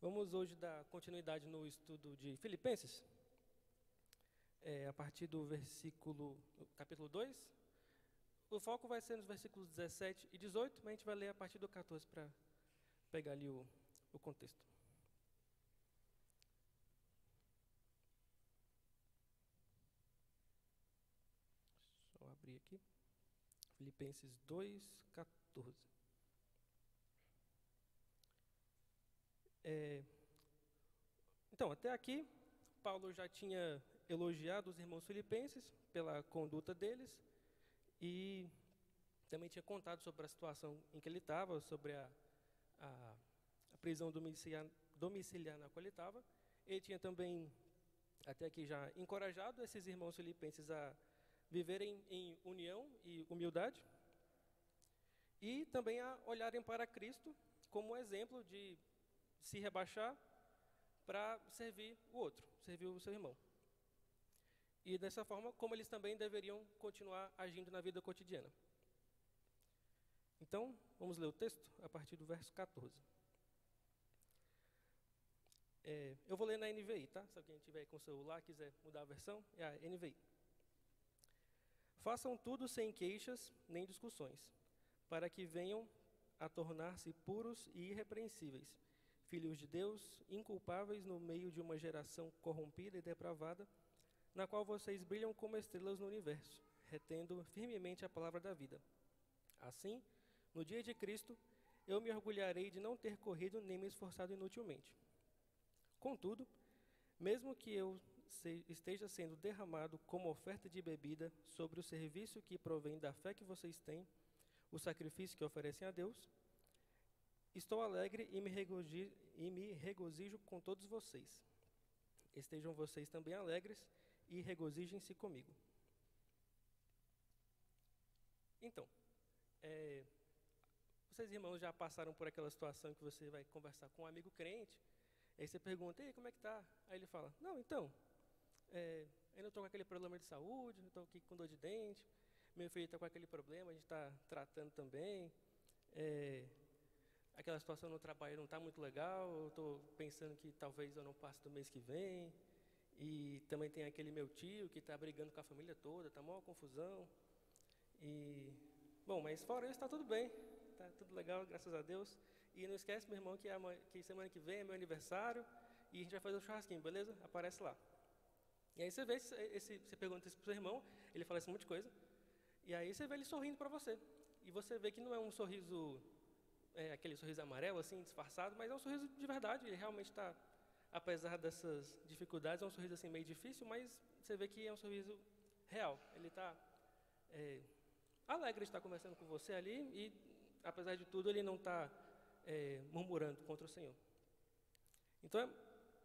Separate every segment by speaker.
Speaker 1: Vamos hoje dar continuidade no estudo de Filipenses, a partir do capítulo 2. O foco vai ser nos versículos 17 e 18, mas a gente vai ler a partir do 14 para pegar ali o contexto. Só abrir aqui. Filipenses 2, 14. Então, até aqui, Paulo já tinha elogiado os irmãos filipenses pela conduta deles e também tinha contado sobre a situação em que ele estava, sobre a prisão domiciliar na qual ele estava. Ele tinha também, até aqui, já encorajado esses irmãos filipenses a viverem em união e humildade e também a olharem para Cristo como exemplo de se rebaixar para servir o outro, servir o seu irmão. E dessa forma, como eles também deveriam continuar agindo na vida cotidiana. Então, vamos ler o texto a partir do verso 14. Eu vou ler na NVI, tá? Se alguém tiver com o celular, quiser mudar a versão, é a NVI. Façam tudo sem queixas nem discussões, para que venham a tornar-se puros e irrepreensíveis, filhos de Deus, inculpáveis no meio de uma geração corrompida e depravada, na qual vocês brilham como estrelas no universo, retendo firmemente a palavra da vida. Assim, no dia de Cristo, eu me orgulharei de não ter corrido nem me esforçado inutilmente. Contudo, mesmo que eu esteja sendo derramado como oferta de bebida sobre o serviço que provém da fé que vocês têm, o sacrifício que oferecem a Deus, estou alegre e me regozijo com todos vocês. Estejam vocês também alegres e regozijem-se comigo. Então, vocês irmãos já passaram por aquela situação que você vai conversar com um amigo crente, aí você pergunta, ei, como é que tá? Aí ele fala, não, então, ainda estou com aquele problema de saúde, estou aqui com dor de dente, meu filho está com aquele problema, a gente está tratando também, aquela situação no trabalho não está muito legal, eu estou pensando que talvez eu não passe do mês que vem, e também tem aquele meu tio que está brigando com a família toda, está maior confusão, bom, mas fora isso está tudo bem, está tudo legal, graças a Deus, e não esquece, meu irmão, que semana que vem é meu aniversário, e a gente vai fazer um churrasquinho, beleza? Aparece lá. E aí você vê, você pergunta isso para o seu irmão, ele fala esse monte de coisa, e aí você vê ele sorrindo para você, e você vê que não é um sorriso, aquele sorriso amarelo, assim, disfarçado, mas é um sorriso de verdade, ele realmente está, apesar dessas dificuldades, é um sorriso assim meio difícil, mas você vê que é um sorriso real, ele está alegre de estar conversando com você ali, e apesar de tudo, ele não está murmurando contra o Senhor. Então, é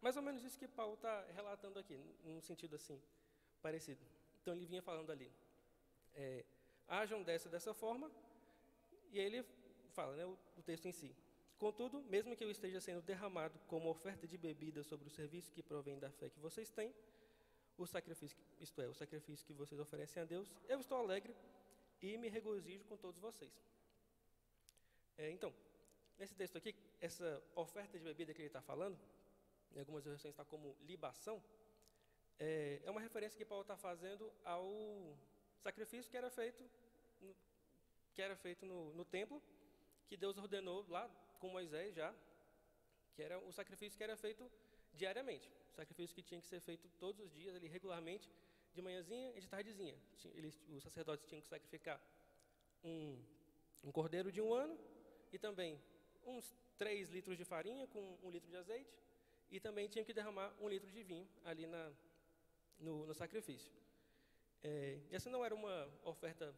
Speaker 1: mais ou menos isso que Paulo está relatando aqui, num sentido assim, parecido. Então, ele vinha falando ali, hajam dessa forma, e aí ele fala, né, o texto em si. Contudo, mesmo que eu esteja sendo derramado como oferta de bebida sobre o serviço que provém da fé que vocês têm, o sacrifício, isto é, o sacrifício que vocês oferecem a Deus, eu estou alegre e me regozijo com todos vocês. Então, nesse texto aqui, essa oferta de bebida que ele está falando, em algumas versões está como libação, é uma referência que Paulo está fazendo ao sacrifício que era feito no templo, que Deus ordenou lá com Moisés já, que era o sacrifício que era feito diariamente, o sacrifício que tinha que ser feito todos os dias, ali, regularmente, de manhãzinha e de tardezinha. Os sacerdotes tinham que sacrificar um cordeiro de 1 ano e também uns 3 litros de farinha com 1 litro de azeite e também tinham que derramar 1 litro de vinho ali no sacrifício. Essa não era uma oferta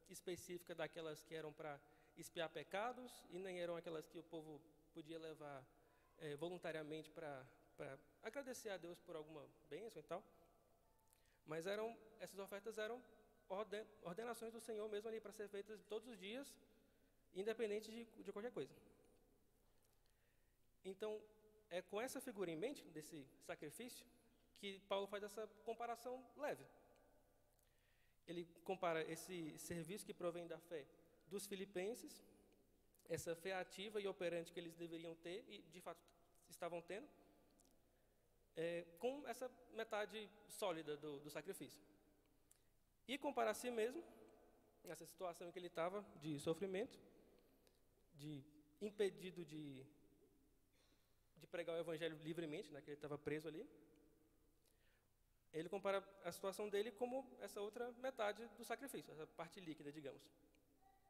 Speaker 1: específica daquelas que eram para expiar pecados e nem eram aquelas que o povo podia levar voluntariamente para agradecer a Deus por alguma bênção e tal. Mas essas ofertas eram ordenações do Senhor mesmo ali para ser feitas todos os dias, independente de qualquer coisa. Então, é com essa figura em mente, desse sacrifício, que Paulo faz essa comparação leve. Ele compara esse serviço que provém da fé dos filipenses, essa fé ativa e operante que eles deveriam ter, e de fato estavam tendo, com essa metade sólida do sacrifício. E comparar a si mesmo, nessa situação em que ele estava, de sofrimento, de impedido de pregar o evangelho livremente, né, que ele estava preso ali. Ele compara a situação dele como essa outra metade do sacrifício, essa parte líquida, digamos,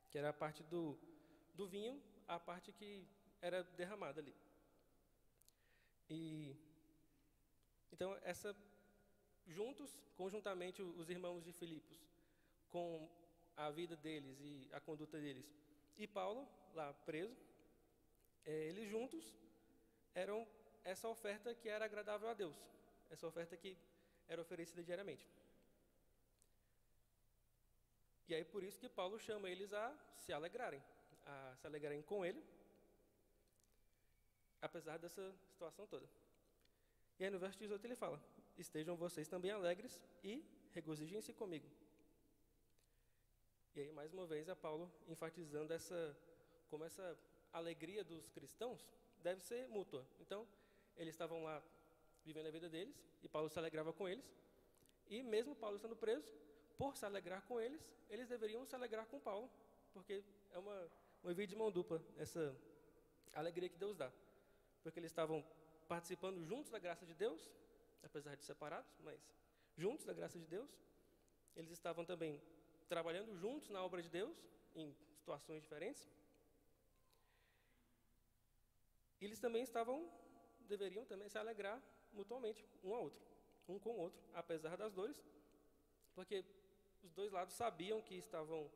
Speaker 1: que era a parte do vinho, a parte que era derramada ali. E então conjuntamente os irmãos de Filipos, com a vida deles e a conduta deles, e Paulo lá preso, eles juntos eram essa oferta que era agradável a Deus, essa oferta que era oferecida diariamente. E aí por isso que Paulo chama eles a se alegrarem com ele, apesar dessa situação toda. E aí no verso 18 ele fala: estejam vocês também alegres e regozijem-se comigo. E aí mais uma vez é Paulo enfatizando como essa alegria dos cristãos deve ser mútua. Então, eles estavam lá vivendo a vida deles, e Paulo se alegrava com eles, e mesmo Paulo estando preso, por se alegrar com eles, eles deveriam se alegrar com Paulo, porque é uma via de mão dupla, essa alegria que Deus dá. Porque eles estavam participando juntos da graça de Deus, apesar de separados, mas juntos da graça de Deus. Eles estavam também trabalhando juntos na obra de Deus, em situações diferentes. Eles também deveriam também se alegrar mutuamente, um com o outro, apesar das dores, porque os dois lados sabiam que estavam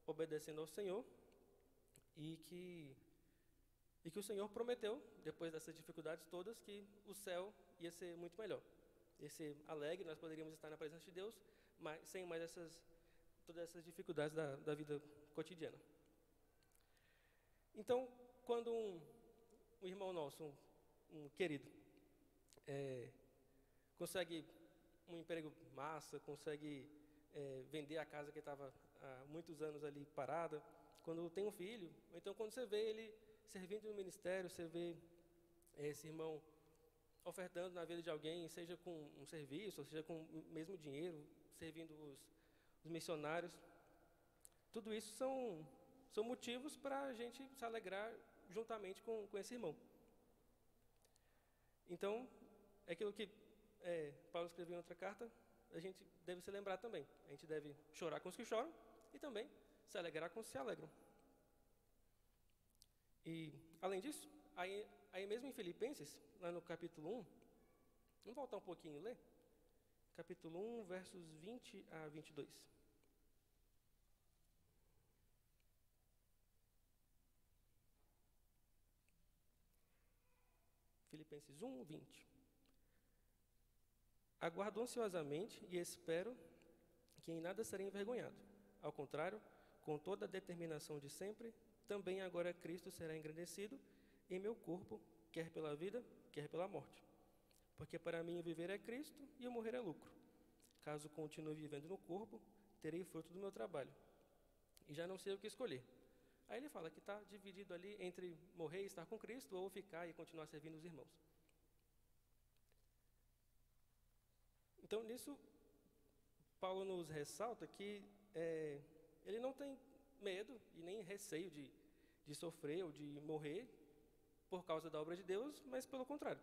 Speaker 1: obedecendo ao Senhor e que o Senhor prometeu, depois dessas dificuldades todas, que o céu ia ser muito melhor. Ia ser alegre, nós poderíamos estar na presença de Deus, mas sem mais todas essas dificuldades da vida cotidiana. Então, quando um irmão nosso, um querido, consegue um emprego massa, consegue vender a casa que estava há muitos anos ali parada, quando tem um filho, ou então quando você vê ele servindo no ministério, você vê esse irmão ofertando na vida de alguém, seja com um serviço, ou seja com o mesmo dinheiro, servindo os missionários, tudo isso são motivos para a gente se alegrar juntamente com esse irmão. Então, é aquilo que Paulo escreveu em outra carta, a gente deve se lembrar também. A gente deve chorar com os que choram e também se alegrar com os que se alegram. E, além disso, aí mesmo em Filipenses, lá no capítulo 1, vamos voltar um pouquinho e ler? Capítulo 1, versos 20 a 22. Filipenses 1, 20. Aguardo ansiosamente e espero que em nada serei envergonhado. Ao contrário, com toda a determinação de sempre, também agora Cristo será engrandecido em meu corpo, quer pela vida, quer pela morte. Porque para mim viver é Cristo e o morrer é lucro. Caso continue vivendo no corpo, terei fruto do meu trabalho. E já não sei o que escolher. Aí ele fala que está dividido ali entre morrer e estar com Cristo ou ficar e continuar servindo os irmãos. Então, nisso, Paulo nos ressalta que ele não tem medo e nem receio de sofrer ou de morrer por causa da obra de Deus, mas pelo contrário.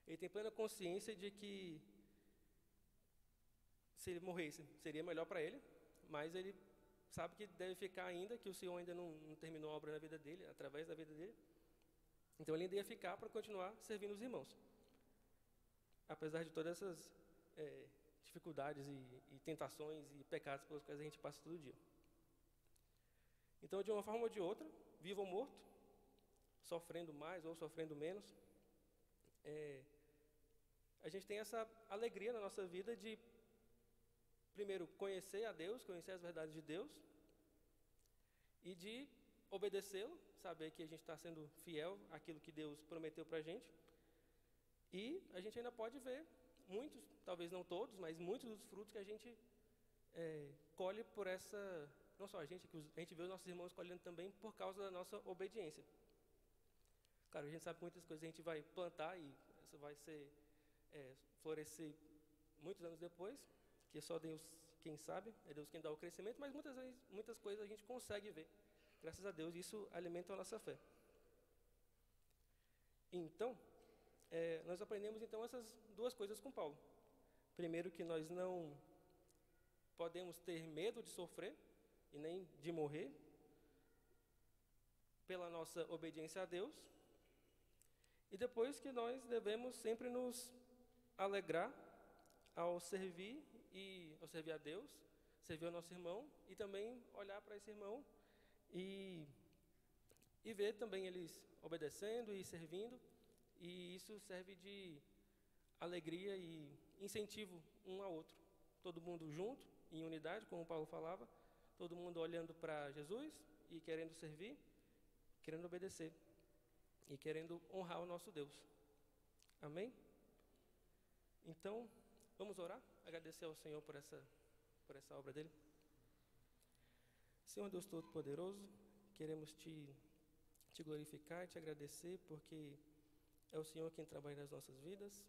Speaker 1: Ele tem plena consciência de que se ele morresse, seria melhor para ele, mas ele sabe que deve ficar ainda, que o Senhor ainda não terminou a obra na vida dele, através da vida dele. Então ele ainda ia ficar para continuar servindo os irmãos. Apesar de todas essas dificuldades e tentações e pecados pelos quais a gente passa todo dia. Então, de uma forma ou de outra, vivo ou morto, sofrendo mais ou sofrendo menos, a gente tem essa alegria na nossa vida de, primeiro, conhecer a Deus, conhecer as verdades de Deus, e de obedecê-lo, saber que a gente está sendo fiel àquilo que Deus prometeu para a gente. E a gente ainda pode ver muitos, talvez não todos, mas muitos dos frutos que a gente colhe por essa... Não só a gente vê os nossos irmãos colhendo também por causa da nossa obediência. Claro, a gente sabe que muitas coisas a gente vai plantar e isso vai florescer muitos anos depois, que só Deus quem sabe, é Deus quem dá o crescimento, mas muitas vezes, muitas coisas a gente consegue ver, graças a Deus, e isso alimenta a nossa fé. Então, nós aprendemos então essas duas coisas com Paulo. Primeiro, que nós não podemos ter medo de sofrer e nem de morrer pela nossa obediência a Deus. E depois que nós devemos sempre nos alegrar ao servir a Deus, servir ao nosso irmão e também olhar para esse irmão e ver também eles obedecendo e servindo. E isso serve de alegria e incentivo um ao outro. Todo mundo junto, em unidade, como Paulo falava, todo mundo olhando para Jesus e querendo servir, querendo obedecer e querendo honrar o nosso Deus. Amém? Então, vamos orar, agradecer ao Senhor por essa obra dele. Senhor Deus Todo-Poderoso, queremos te glorificar, te agradecer, porque é o Senhor quem trabalha nas nossas vidas,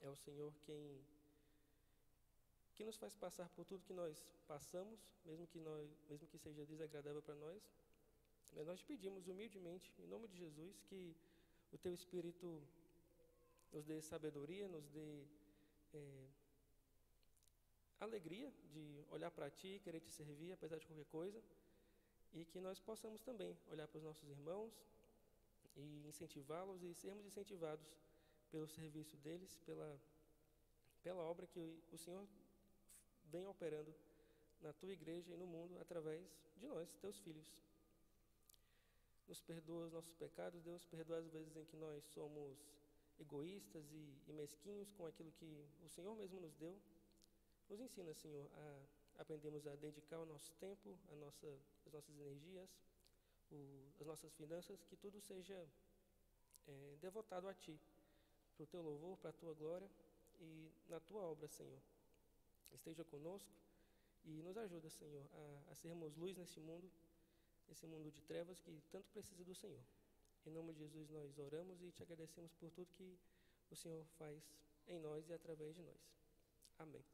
Speaker 1: é o Senhor quem nos faz passar por tudo que nós passamos, mesmo que seja desagradável para nós. Mas nós te pedimos humildemente, em nome de Jesus, que o Teu Espírito nos dê sabedoria, nos dê alegria de olhar para Ti e querer Te servir, apesar de qualquer coisa, e que nós possamos também olhar para os nossos irmãos e incentivá-los e sermos incentivados pelo serviço deles, pela obra que o Senhor vem operando na Tua igreja e no mundo através de nós, Teus filhos. Nos perdoa os nossos pecados, Deus, perdoa as vezes em que nós somos egoístas e mesquinhos com aquilo que o Senhor mesmo nos deu. Nos ensina, Senhor, a aprendermos a dedicar o nosso tempo, as nossas energias, as nossas finanças, que tudo seja devotado a Ti, para o Teu louvor, para a Tua glória e na Tua obra, Senhor. Esteja conosco e nos ajuda, Senhor, a sermos luz nesse mundo de trevas que tanto precisa do Senhor. Em nome de Jesus nós oramos e Te agradecemos por tudo que o Senhor faz em nós e através de nós. Amém.